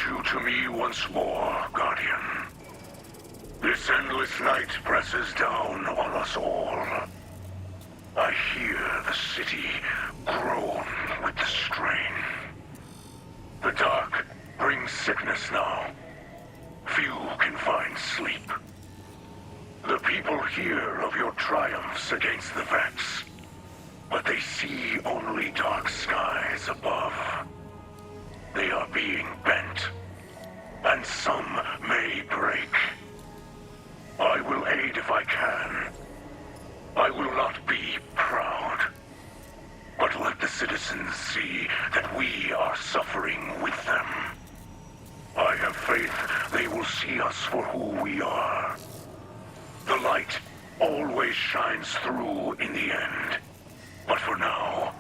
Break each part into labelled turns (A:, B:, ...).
A: you to me once more, Guardian. This endless night presses down on us all. I hear the city groan with the strain. The dark brings sickness now. Few can find sleep. The people hear of your triumphs against the Vex, but they see only dark skies above. They are being bent, and some may break. I will aid if I can. I will not be proud, but let the citizens see that we are suffering with them. I have faith they will see us for who we are. The light always shines through in the end. But for now,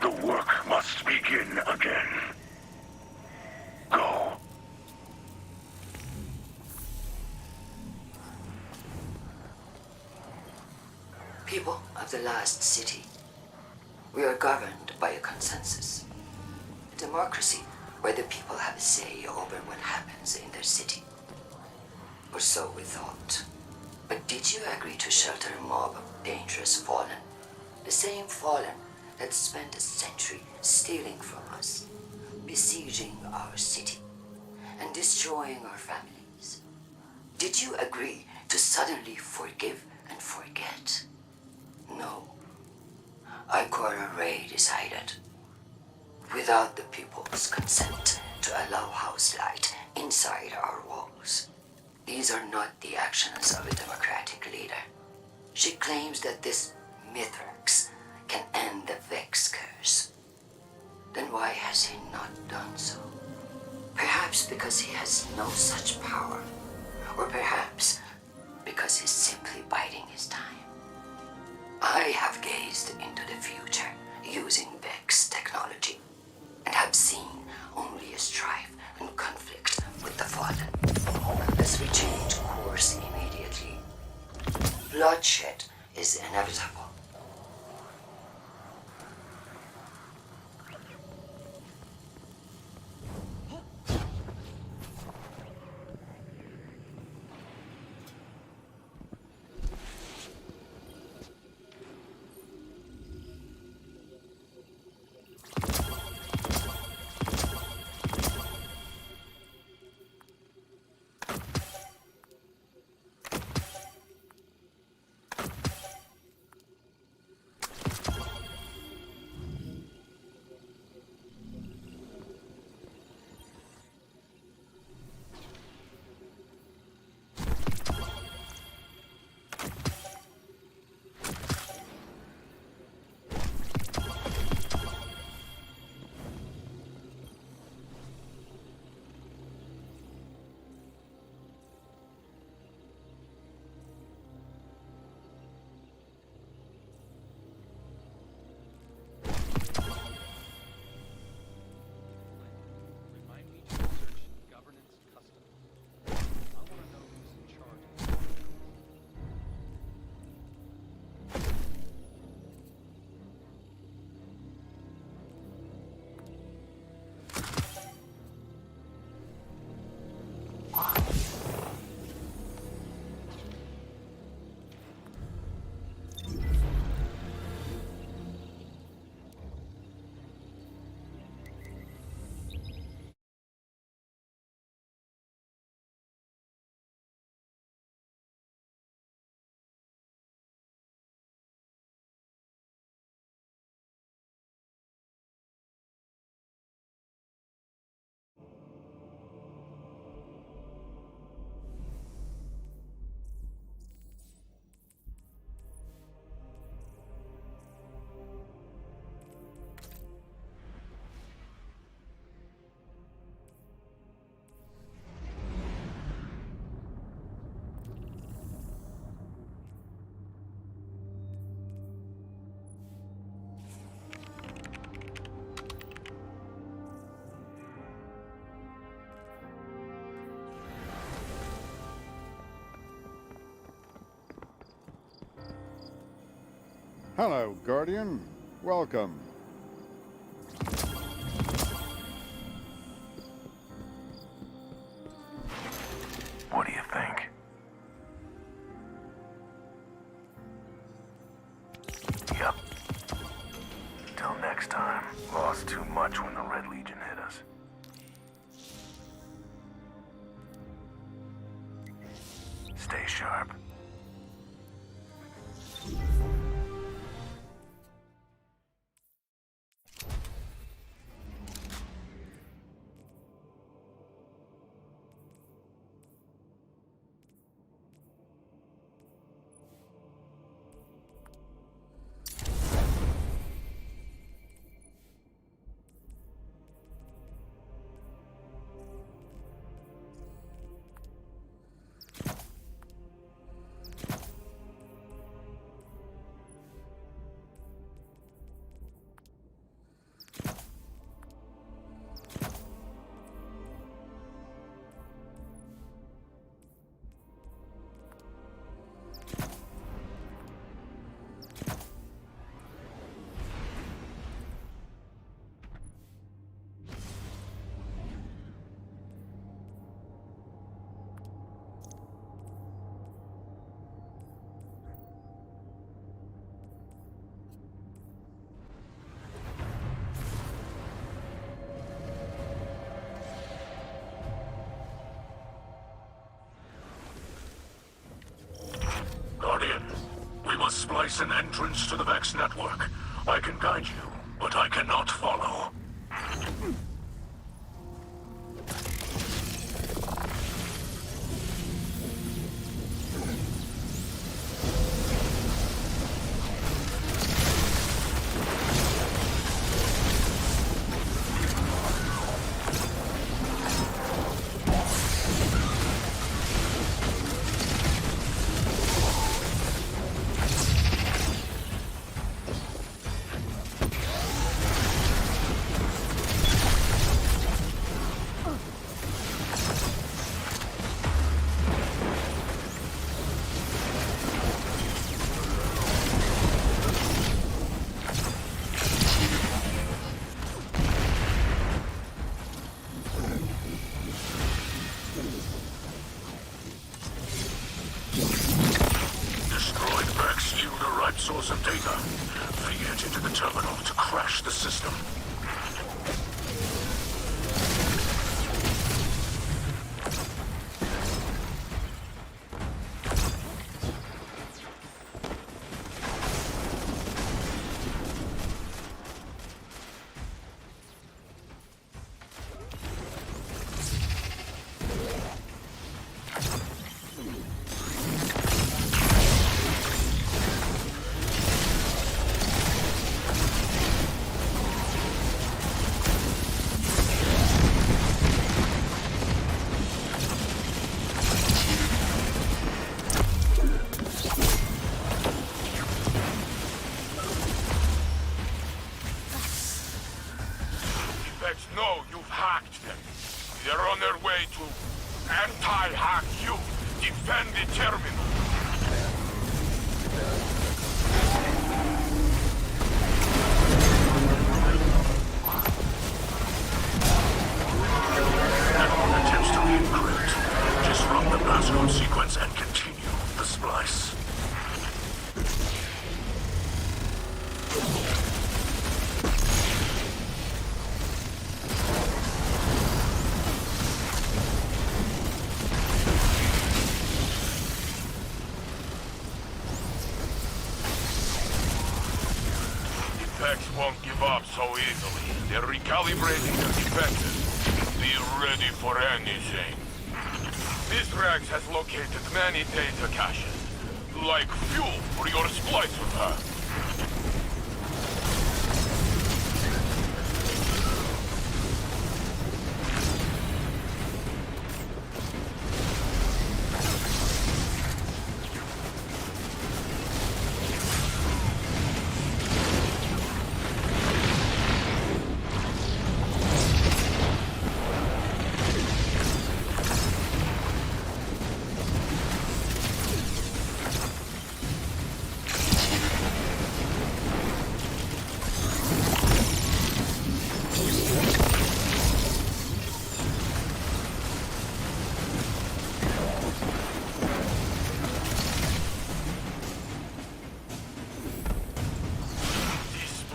A: the work must begin again. Go.
B: People of the last city, we are governed by a consensus. A democracy where the people have a say over what happens in their city. Or so we thought. But did you agree to shelter a mob of dangerous fallen? The same fallen that spent a century stealing from us, besieging our city, and destroying our families. Did you agree to suddenly forgive and forget? No. ICORA decided, without the people's consent, to allow house light inside our walls. These are not the actions of a democratic leader. She claims that this Mithrax can end the Vex curse. Then why has he not done so? Perhaps because he has no such power. Or perhaps because he's simply biding his time. I have gazed into the future using Vex technology and have seen only a strife and conflict with the Fallen. Unless we change course immediately, bloodshed is inevitable.
C: Hello, Guardian. Welcome. Stay sharp.
A: Guardian, we must splice an entrance to the Vex network. I can guide you, but I cannot follow. Source of data. Feed it into the terminal to crash the system. No, you've hacked them. They're on their way to anti-hack you. Defend the terminal. Anyone attempts to re-encrypt, disrupt the passcode sequence and continue the splice. Vex won't give up so easily. They're recalibrating their defenses. Be ready for anything. This Rex has located many data caches, like fuel for your Splicer pack.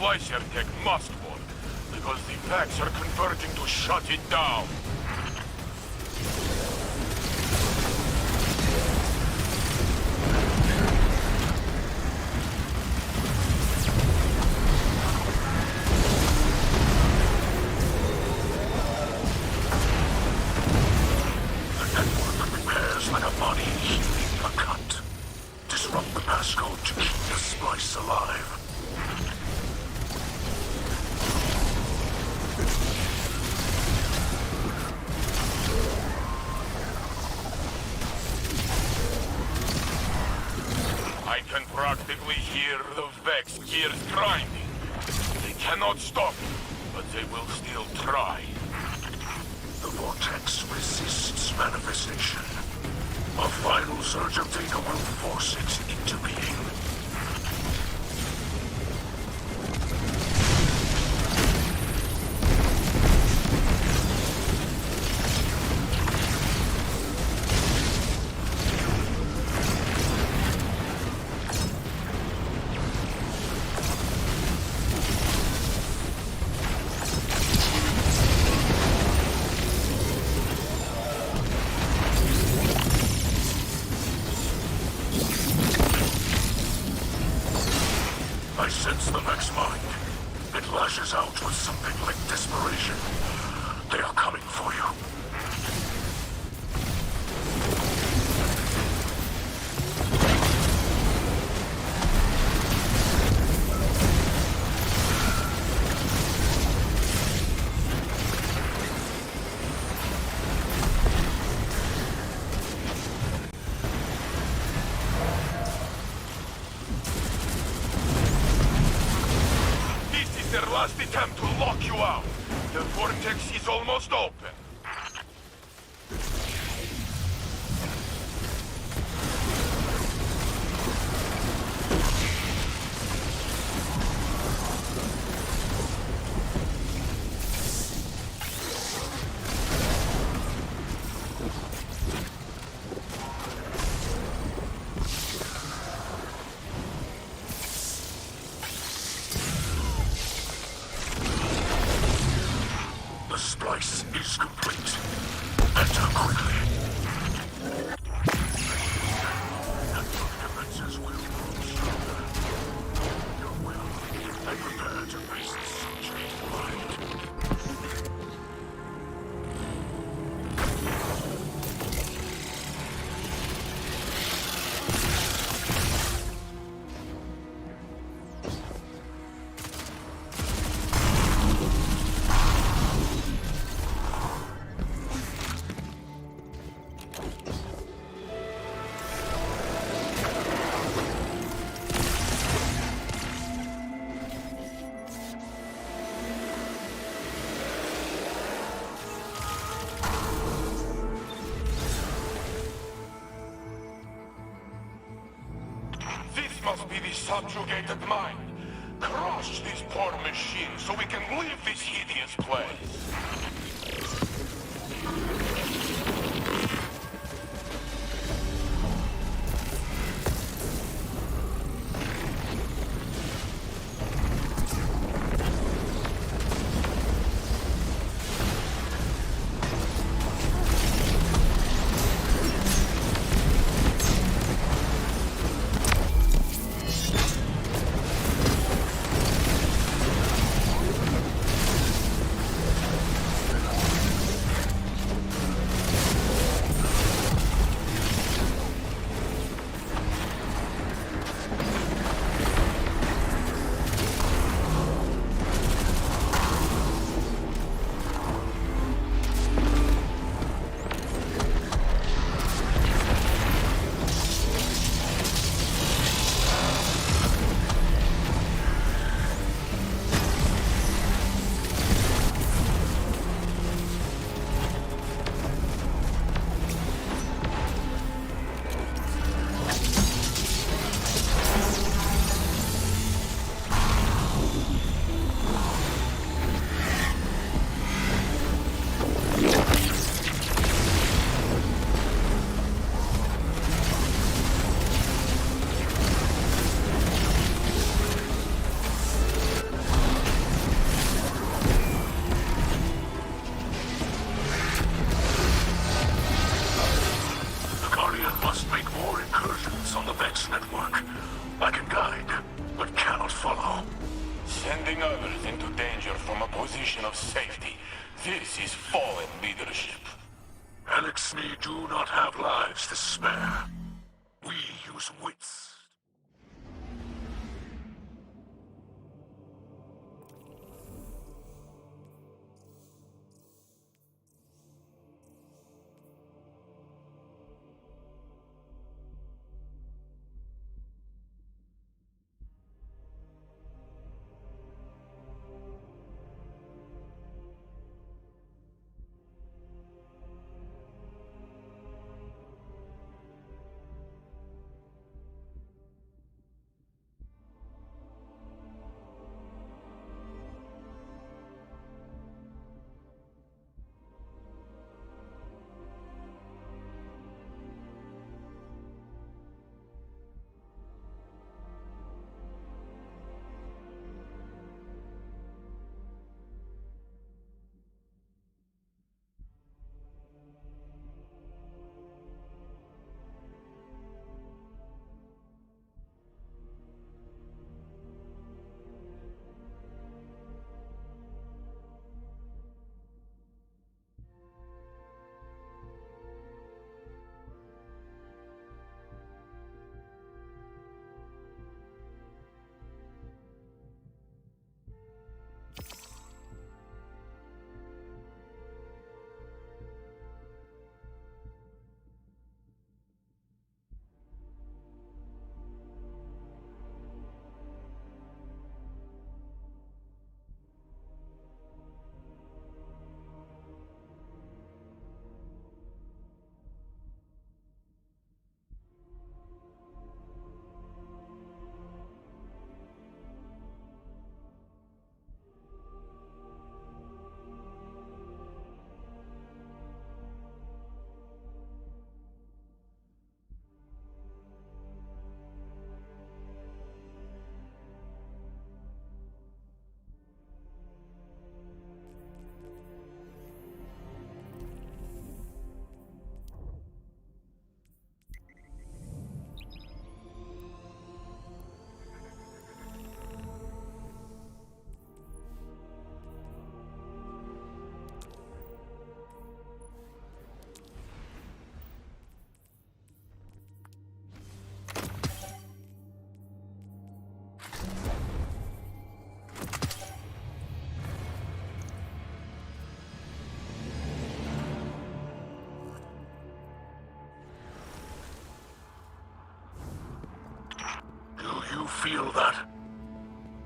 A: Splicer tech must work, because the packs are converting to shut it down. body healing a cut. Disrupt the passcode to keep the Splice alive.
C: I can practically hear the Vex gears grinding. They cannot stop me, but they will still try.
A: The vortex resists manifestation. A final surge of data will force it into being. I sense the Vex mind. It lashes out with something like desperation. They are coming for you.
C: Their last attempt to lock you out. The vortex is almost open.
A: The splice is complete. Enter quickly. And your defenses will grow stronger. Your will, and prepare to face the subject mind.
C: This must be the subjugated mind. Crush this poor machine so we can leave this hideous place. Sending others into danger from a position of safety. This is fallen leadership.
A: Alex Destiny do not have lives to spare. We use wits. You feel that?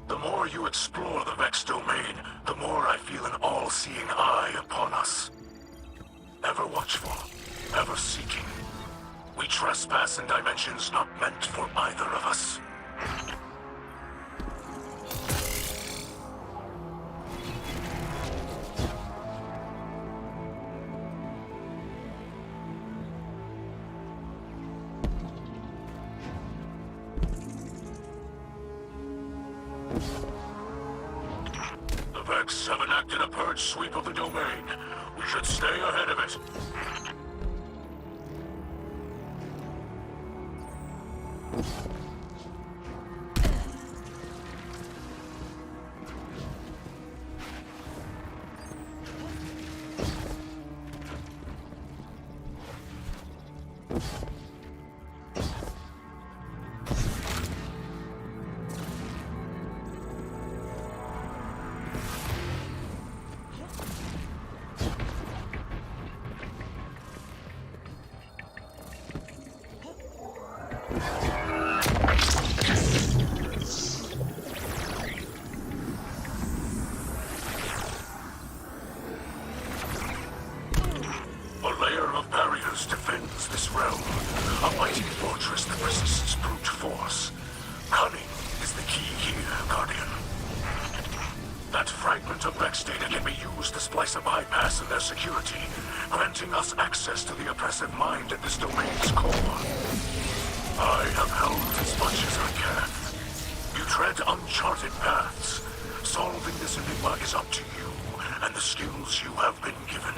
A: The more you explore the Vex domain, the more I feel an all-seeing eye upon us. Ever watchful, ever seeking. We trespass in dimensions not meant for either of us. The Vex have enacted a purge sweep of the domain. We should stay ahead of it. Defends this realm, a mighty fortress that resists brute force. Cunning is the key here, Guardian. That fragment of Vex data can be used to splice a bypass in their security, granting us access to the oppressive mind at this domain's core. I have helped as much as I can. You tread uncharted paths. Solving this enigma is up to you, and the skills you have been given.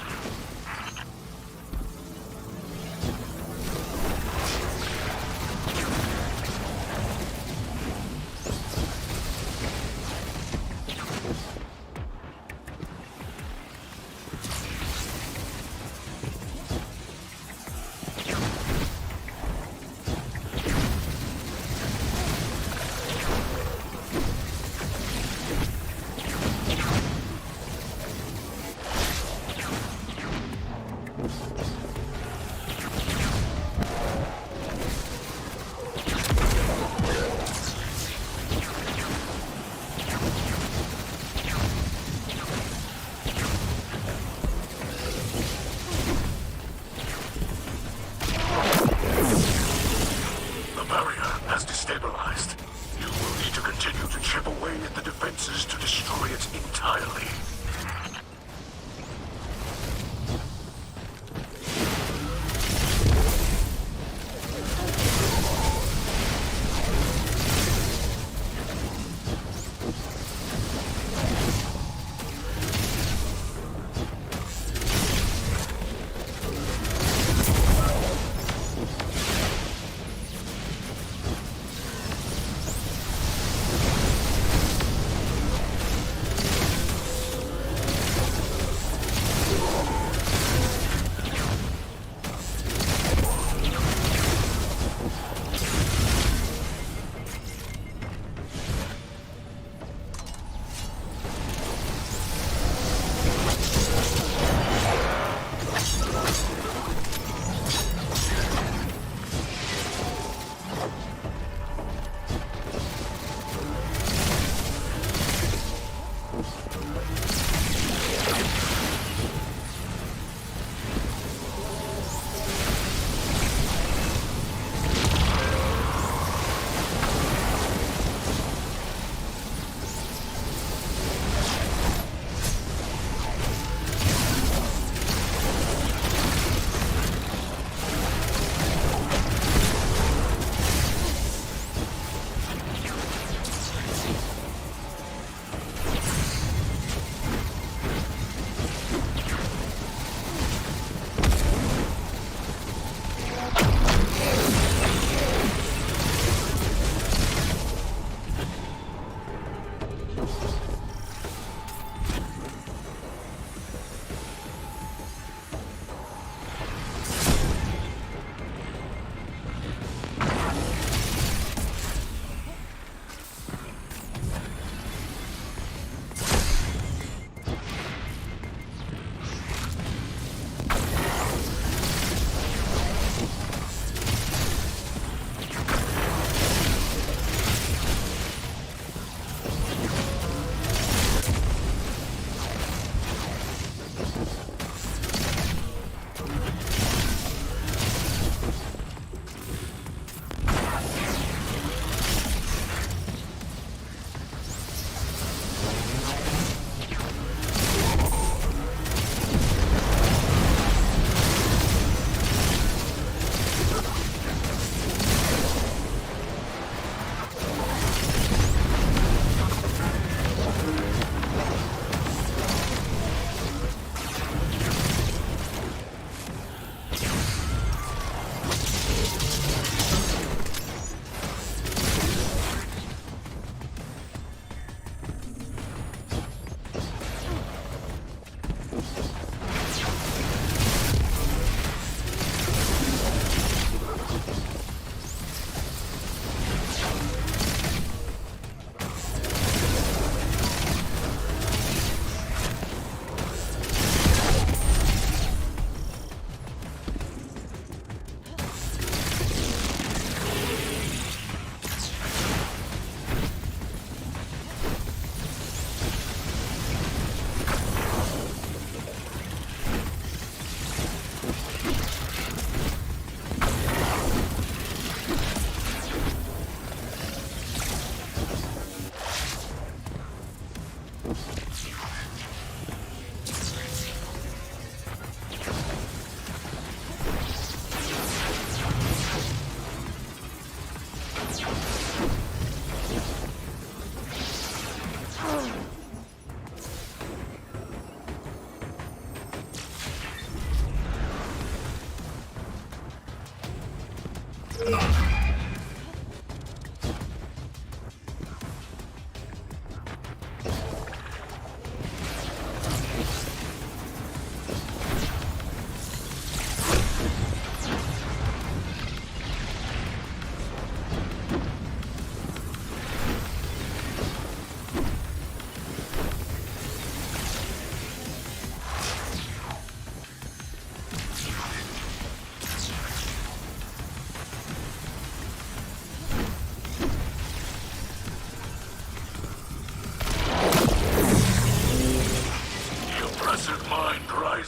A: fast. You will need to continue to chip away at the defenses to destroy it entirely.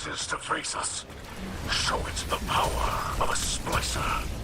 A: rises to face us. Show it the power of a Splicer.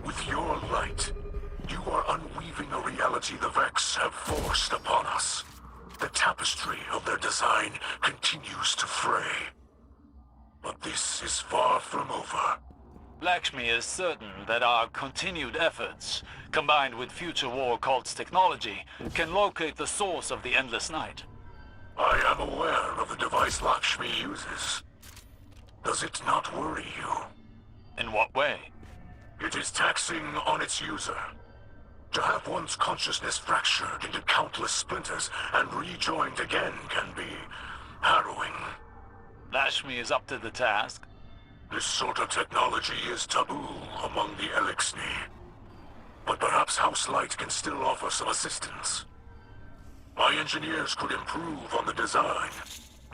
A: With your light, you are unweaving a reality the Vex have forced upon us. The tapestry of their design continues to fray. But this is far from over.
D: Lakshmi is certain that our continued efforts, combined with future war cult's technology, can locate the source of the Endless Night.
A: I am aware of the device Lakshmi uses. Does it not worry you?
D: In what way?
A: It is taxing on its user. To have one's consciousness fractured into countless splinters and rejoined again can be harrowing.
D: Lakshmi is up to the task.
A: This sort of technology is taboo among the Elixni. But perhaps House Light can still offer some assistance. My engineers could improve on the design,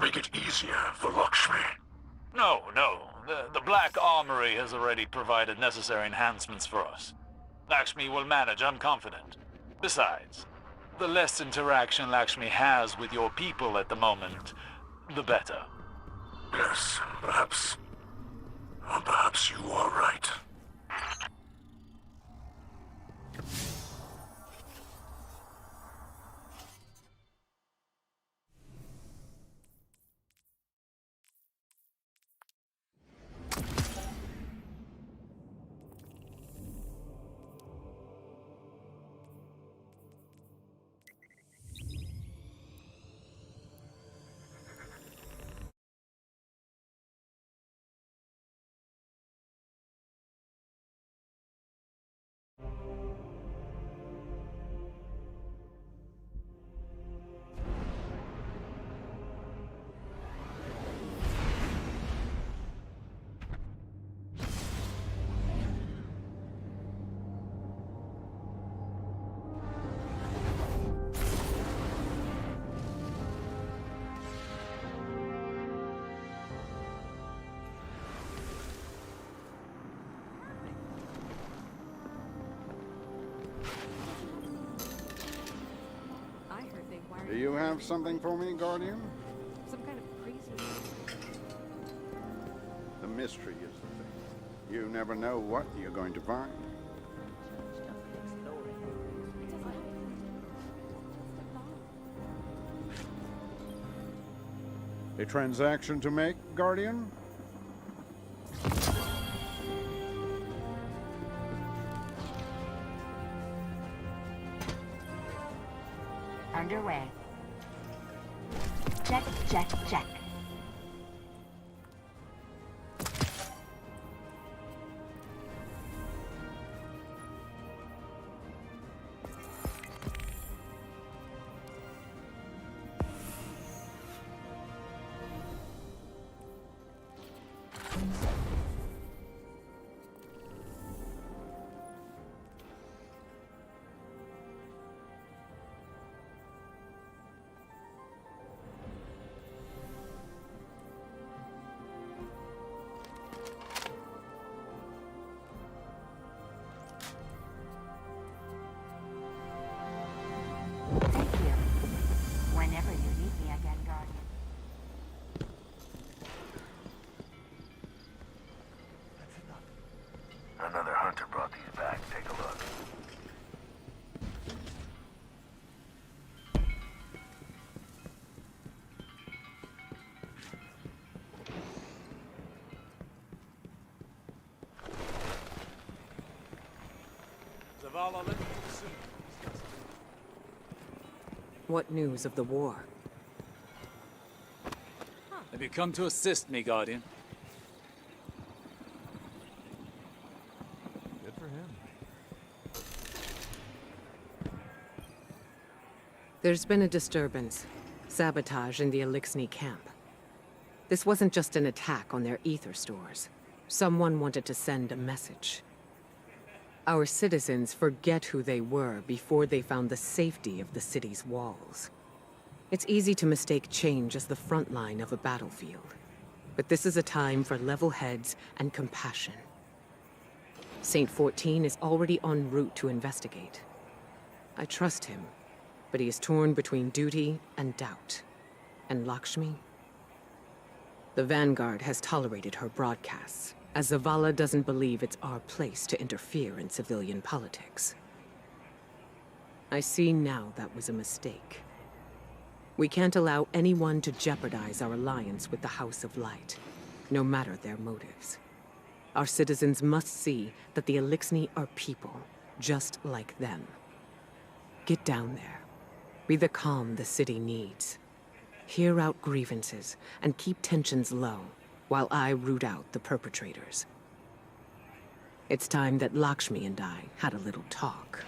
A: make it easier for Lakshmi.
D: No. The Black Armory has already provided necessary enhancements for us. Lakshmi will manage, I'm confident. Besides, the less interaction Lakshmi has with your people at the moment, the better.
A: Yes, perhaps you are right.
E: Do you have something for me, Guardian?
F: Some kind of crazy...
E: The mystery is the thing. You never know what you're going to find. A transaction to make, Guardian?
G: Underway. Check, check, check. Thank you. Whenever you need me again, Guardian.
A: Another hunter brought these back. Take a look.
D: Zavala, let me soon.
F: What news of the war?
D: Have you come to assist me, Guardian?
F: There's been a disturbance. Sabotage in the Elixni camp. This wasn't just an attack on their ether stores. Someone wanted to send a message. Our citizens forget who they were before they found the safety of the city's walls. It's easy to mistake change as the front line of a battlefield. But this is a time for level heads and compassion. Saint 14 is already en route to investigate. I trust him, but he is torn between duty and doubt. And Lakshmi? The Vanguard has tolerated her broadcasts, as Zavala doesn't believe it's our place to interfere in civilian politics. I see now that was a mistake. We can't allow anyone to jeopardize our alliance with the House of Light, no matter their motives. Our citizens must see that the Elixni are people, just like them. Get down there. Be the calm the city needs. Hear out grievances and keep tensions low, while I root out the perpetrators. It's time that Lakshmi and I had a little talk.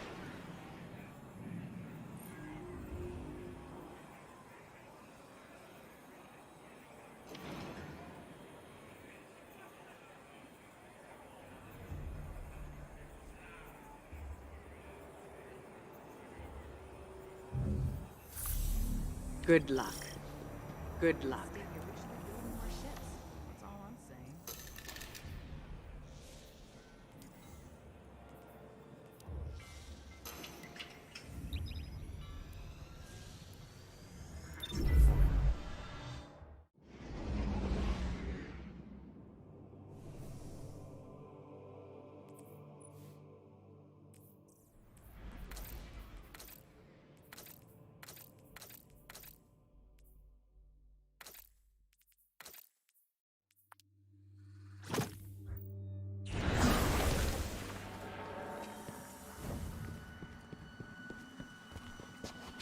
F: Good luck. Good luck.
H: That's all I'm saying.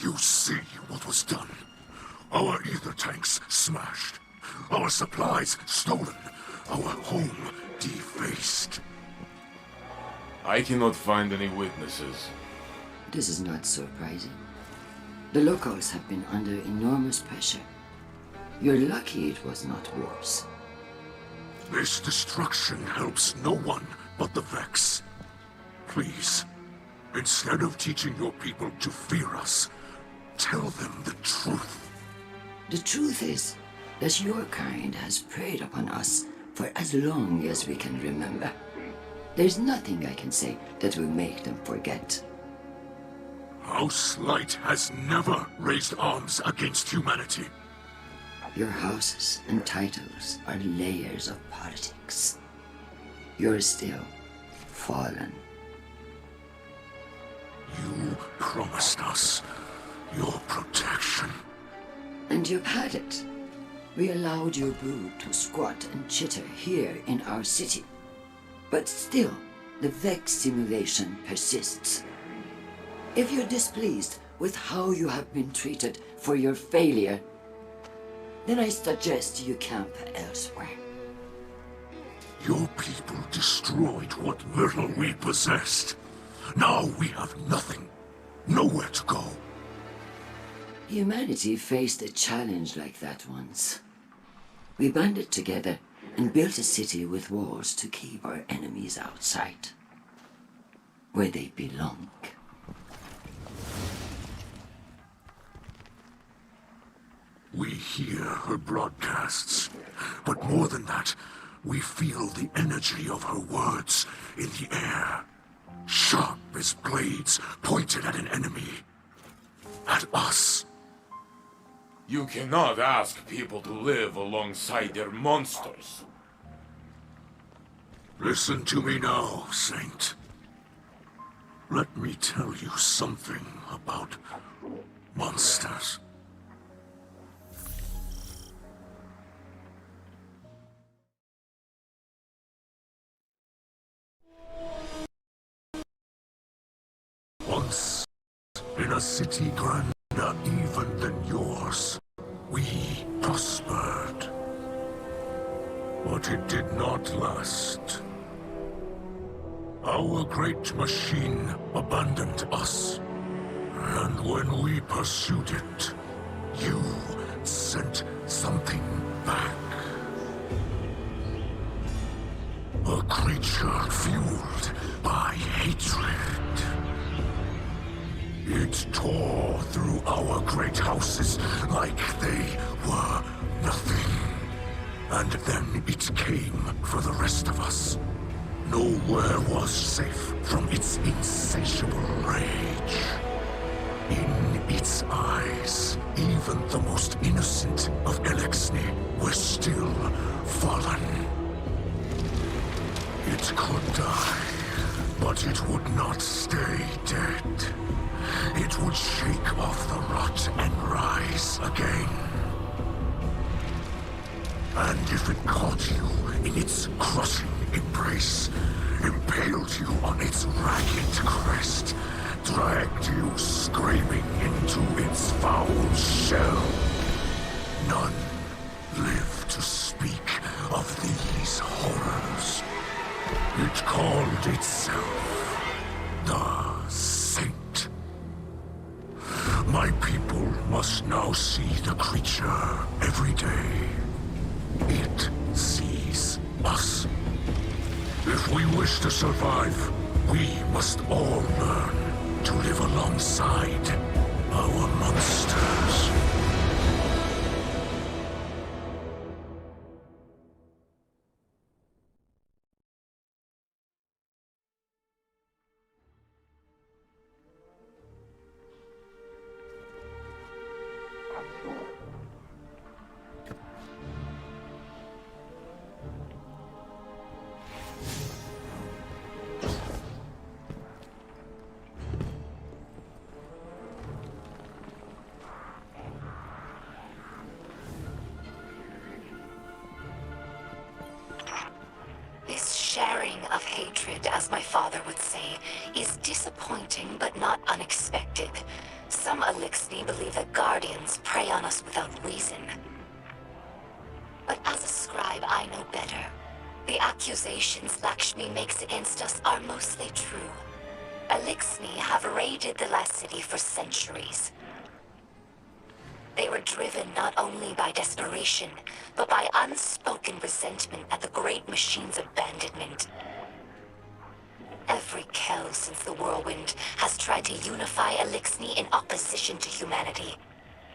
A: You see what was done. Our ether tanks smashed. Our supplies stolen. Our home defaced.
C: I cannot find any witnesses.
B: This is not surprising. The locals have been under enormous pressure. You're lucky it was not worse.
A: This destruction helps no one but the Vex. Please, instead of teaching your people to fear us, tell them the truth.
B: The truth is that your kind has preyed upon us for as long as we can remember. There's nothing I can say that will make them forget.
A: House Light has never raised arms against humanity.
B: Your houses and titles are layers of politics. You're still fallen.
A: You promised us your protection.
B: And you've had it. We allowed your brood to squat and chitter here in our city. But still, the Vex simulation persists. If you're displeased with how you have been treated for your failure, then I suggest you camp elsewhere.
A: Your people destroyed what little we possessed. Now we have nothing. Nowhere to go.
B: Humanity faced a challenge like that once. We banded together and built a city with walls to keep our enemies outside, where they belong.
A: We hear her broadcasts, but more than that, we feel the energy of her words in the air. Sharp as blades pointed at an enemy. At us.
C: You cannot ask people to live alongside their monsters.
A: Listen to me now, Saint. Let me tell you something about monsters. Once, in a city grander even than yours, we prospered. But it did not last. Our great machine abandoned us, And when we pursued it, you sent something back. A creature fueled by hatred. It tore through our great houses like they were nothing. And then it came for the rest of us. Nowhere was safe from its insatiable rage. In its eyes, even the most innocent of Elixni were still fallen. It could die, but it would not stay dead. It would shake off the rot and rise again. And if it caught you in its crushing embrace, impaled you on its ragged crest, dragged you screaming into its foul shell, none live to speak of these horrors. It called itself the Saint. My people must now see the creature every day. It sees us. If we wish to survive, we must all learn to live alongside our monsters.
B: Sharing of hatred, as my father would say, is disappointing but not unexpected. Some Elixni believe that guardians prey on us without reason. But as a scribe, I know better. The accusations Lakshmi makes against us are mostly true. Elixni have raided the last city for centuries. They were driven not only by desperation, but by unspoken resentment at the Great Machine's abandonment. Every Kell since the Whirlwind has tried to unify Elixni in opposition to humanity.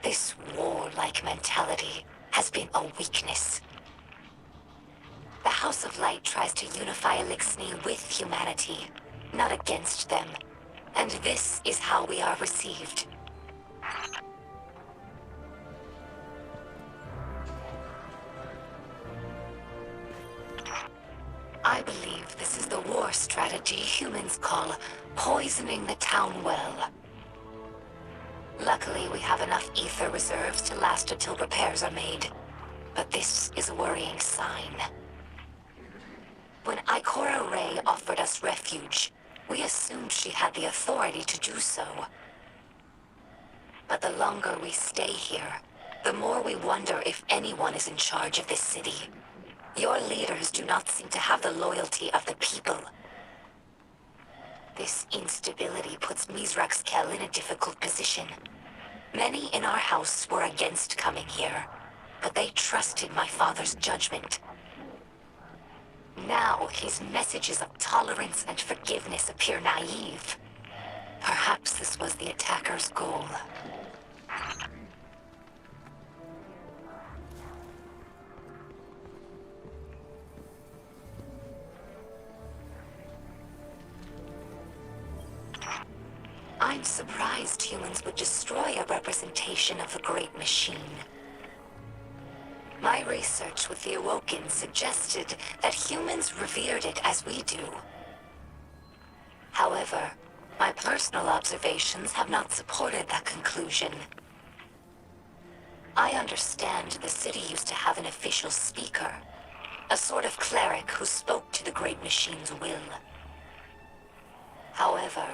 B: This warlike mentality has been a weakness. The House of Light tries to unify Elixni with humanity, not against them. And this is how we are received. I believe this is the war strategy humans call poisoning the town well. Luckily, we have enough ether reserves to last until repairs are made. But this is a worrying sign. When Ikora Ray offered us refuge, we assumed she had the authority to do so. But the longer we stay here, the more we wonder if anyone is in charge of this city. Your leaders do not seem to have the loyalty of the people. This instability puts Mizrax Kell in a difficult position. Many in our house were against coming here, but they trusted my father's judgment. Now his messages of tolerance and forgiveness appear naive. Perhaps this was the attacker's goal. I'm surprised humans would destroy a representation of the Great Machine. My research with the Awoken suggested that humans revered it as we do. However, my personal observations have not supported that conclusion. I understand the city used to have an official speaker, a sort of cleric who spoke to the Great Machine's will. However,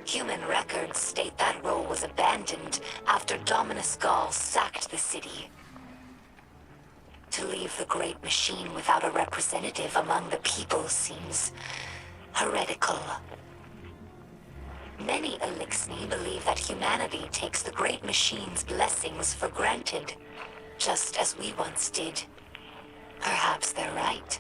B: human records state that role was abandoned after Dominus Gaul sacked the city. To leave the Great Machine without a representative among the people seems heretical. Many Elixni believe that humanity takes the great machine's blessings for granted, just as we once did. Perhaps they're right.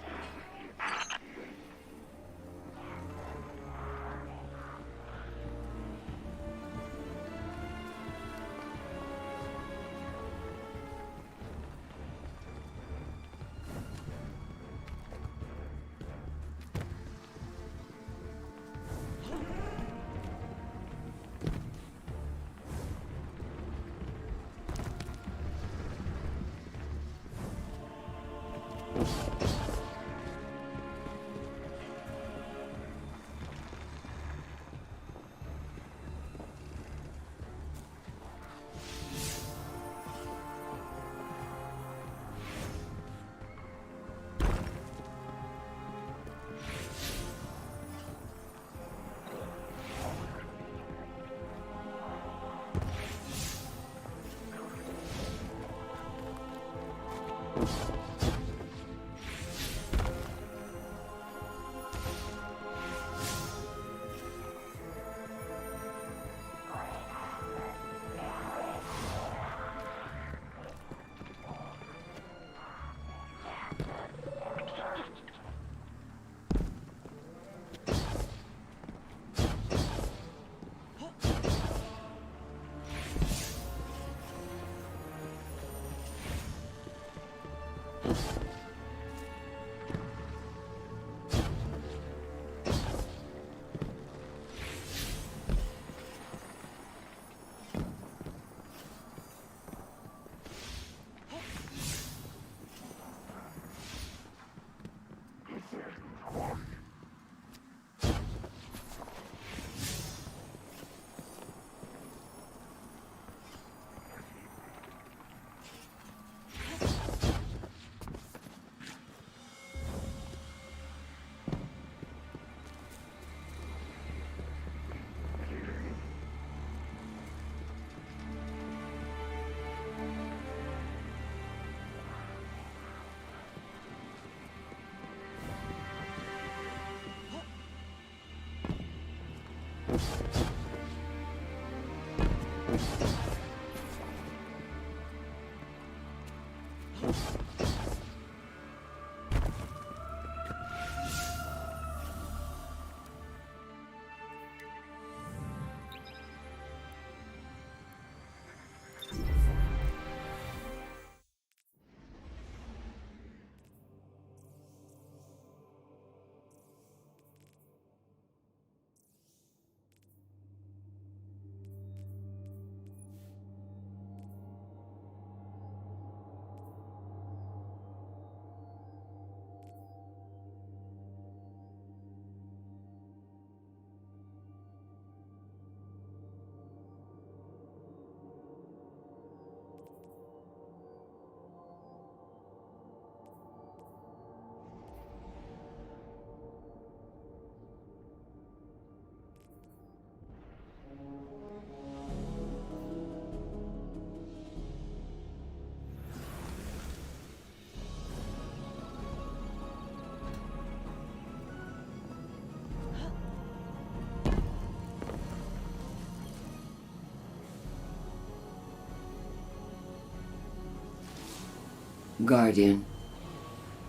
B: Guardian,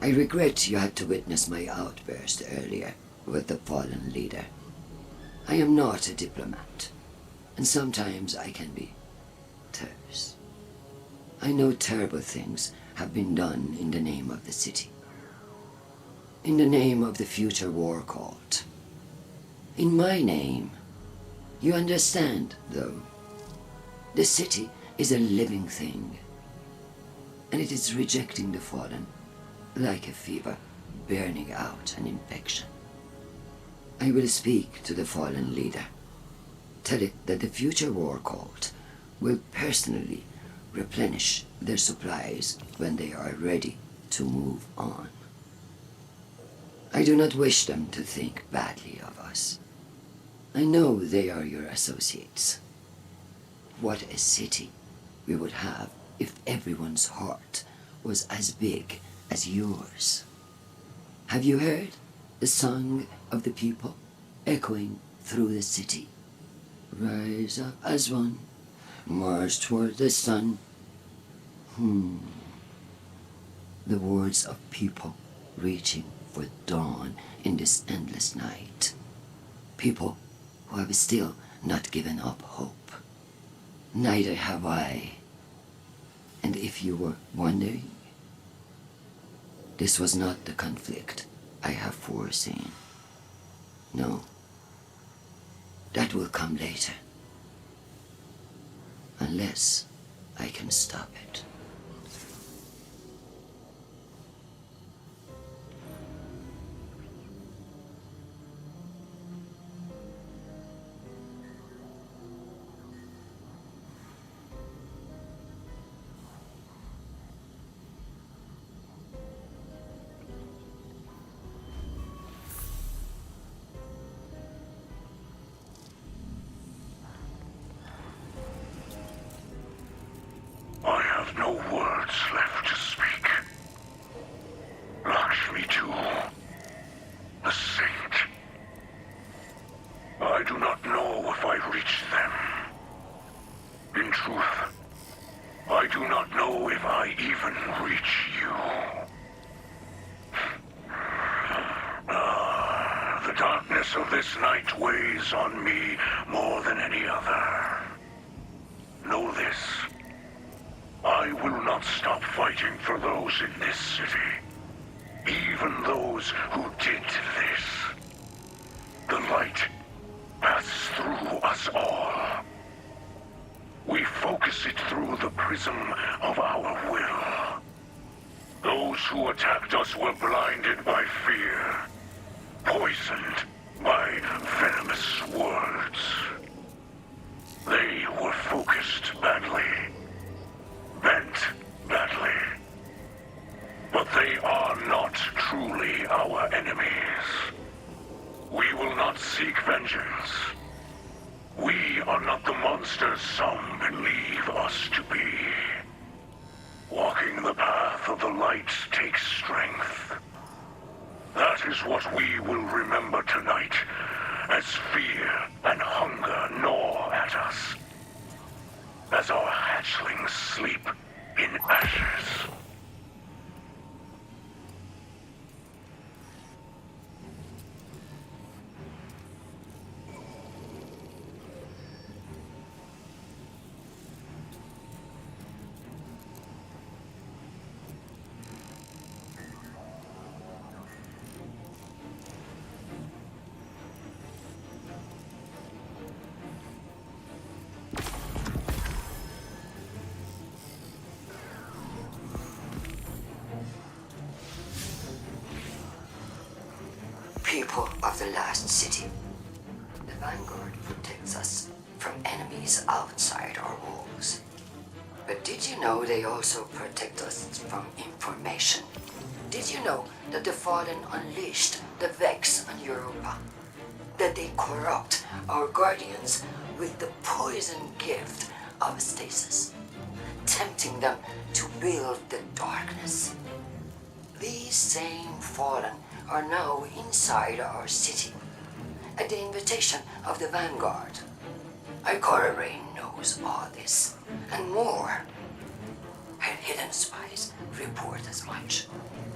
B: I regret you had to witness my outburst earlier with the fallen leader. I am not a diplomat, and sometimes I can be terse. I know terrible things have been done in the name of the city. In the name of the future war cult. In my name. You understand, though. The city is a living thing, and it is rejecting the fallen, like a fever burning out an infection. I will speak to the fallen leader. Tell it that the future war cult will personally replenish their supplies when they are ready to move on. I do not wish them to think badly of us. I know they are your associates. What a city we would have if everyone's heart was as big as yours. Have you heard the song of the people echoing through the city? Rise up as one, march toward the sun. The words of people reaching for dawn in this endless night. People who have still not given up hope. Neither have I. And if you were wondering, this was not the conflict I have foreseen. No. That will come later. Unless I can stop it.
A: I have no words left to speak. Lakshmi too, the saint. I do not know if I reached them. In truth, I do not know if I even reach you. The darkness of this night weighs on me more than any other. Know this. I will not stop fighting for those in this city. Even those who did this. The light passes through us all. We focus it through the prism of our will. Those who attacked us were blinded by fear, poisoned by venomous words. They were focused badly. Bent badly. But they are not truly our enemies. We will not seek vengeance. We are not the monsters some believe us to be. Walking the path of the light takes strength. That is what we will remember tonight, as fear and hunger gnaw at us. As our hatchlings sleep in ashes.
B: People of the last city. The Vanguard protects us from enemies outside our walls. But did you know they also protect us from information? Did you know that the Fallen unleashed the Vex on Europa? That they corrupt our guardians with the poison gift of stasis, tempting them to build the darkness? These same Fallen are now inside our city, at the invitation of the Vanguard. Ikora Rain knows all this, and more. Her hidden spies report as much,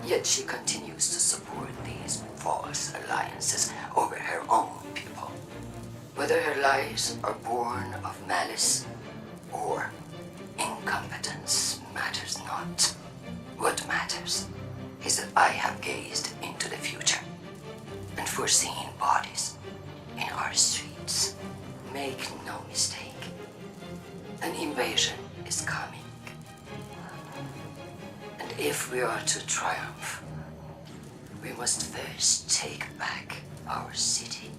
B: yet she continues to support these false alliances over her own people. Whether her lies are born of malice or incompetence matters not. What matters is that I have gazed into the future and foreseen bodies in our streets. Make no mistake, an invasion is coming. And if we are to triumph, we must first take back our city.